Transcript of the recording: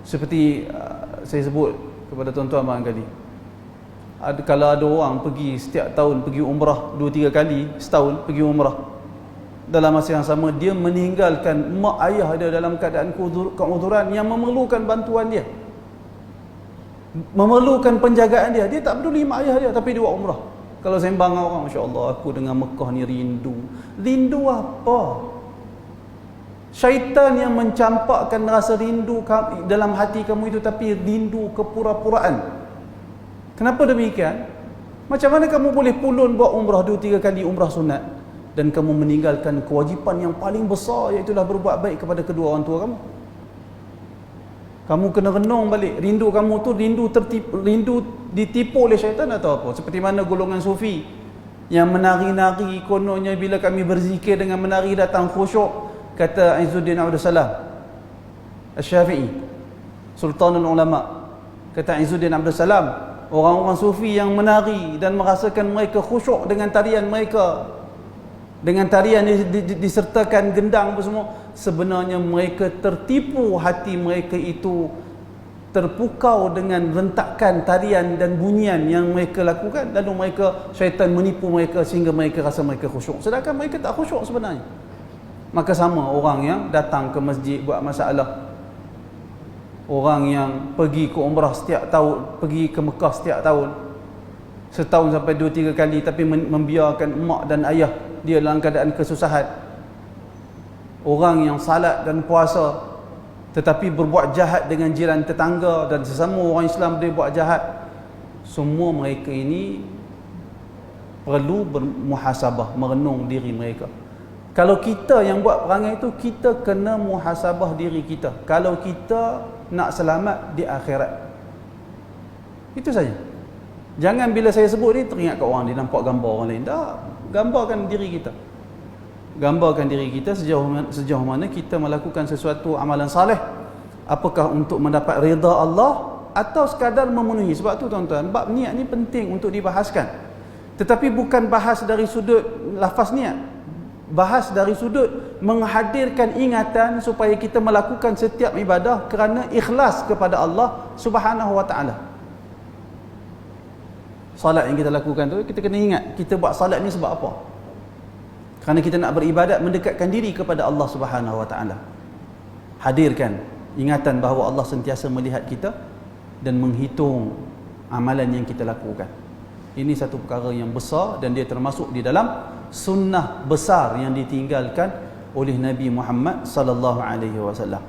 Seperti saya sebut kepada tuan-tuan barangkali, kalau ada orang pergi setiap tahun pergi umrah 2-3 kali setahun pergi umrah, dalam masa yang sama dia meninggalkan mak ayah dia dalam keadaan keuzuran yang memerlukan bantuan dia, memerlukan penjagaan dia. Dia tak peduli mak ayah dia, tapi dia buat umrah. Kalau sembang orang, Masya Allah, aku dengan Mekah ni rindu. Rindu apa? Syaitan yang mencampakkan rasa rindu dalam hati kamu itu, tapi rindu kepura-puraan. Kenapa demikian? Macam mana kamu boleh pulun buat umrah 2-3 kali umrah sunat dan kamu meninggalkan kewajipan yang paling besar, iaitu berbuat baik kepada kedua orang tua kamu? Kamu kena renung balik. Rindu kamu tu rindu ditipu oleh syaitan atau apa? Seperti mana golongan sufi yang menari-nari, kononnya bila kami berzikir dengan menari datang khusyuk. Kata Izzuddin Abdul Salam Asy-Syafi'i, Sultanul Ulama, kata Izzuddin Abdul Salam, orang-orang sufi yang menari dan merasakan mereka khusyuk dengan tarian mereka, dengan tarian disertakan gendang apa semua, sebenarnya mereka tertipu, hati mereka itu terpukau dengan rentakan tarian dan bunyian yang mereka lakukan, lalu syaitan menipu mereka sehingga mereka rasa mereka khusyuk, sedangkan mereka tak khusyuk sebenarnya. Maka sama orang yang datang ke masjid buat masalah, orang yang pergi ke umrah setiap tahun, pergi ke Mekah setiap tahun, setahun sampai 2-3 kali, tapi membiarkan mak dan ayah dia dalam keadaan kesusahan. Orang yang salat dan puasa tetapi berbuat jahat dengan jiran tetangga dan sesama orang Islam, dia buat jahat. Semua mereka ini perlu bermuhasabah, merenung diri mereka. Kalau kita yang buat perangai itu, kita kena muhasabah diri kita kalau kita nak selamat di akhirat. Itu saja. Jangan bila saya sebut ni teringat kat orang, dia nampak gambar orang lain. Tak, gambarkan diri kita. Gambarkan diri kita sejauh mana kita melakukan sesuatu amalan saleh, apakah untuk mendapat redha Allah atau sekadar memenuhi. Sebab tu tuan-tuan, bab niat ni penting untuk dibahaskan. Tetapi bukan bahas dari sudut lafaz niat, bahas dari sudut menghadirkan ingatan supaya kita melakukan setiap ibadah kerana ikhlas kepada Allah Subhanahu wa taala. Salat yang kita lakukan tu, kita kena ingat kita buat salat ni sebab apa? Kerana kita nak beribadat, mendekatkan diri kepada Allah Subhanahu wa taala. Hadirkan ingatan bahawa Allah sentiasa melihat kita dan menghitung amalan yang kita lakukan. Ini satu perkara yang besar dan dia termasuk di dalam sunnah besar yang ditinggalkan oleh Nabi Muhammad sallallahu alaihi wasallam.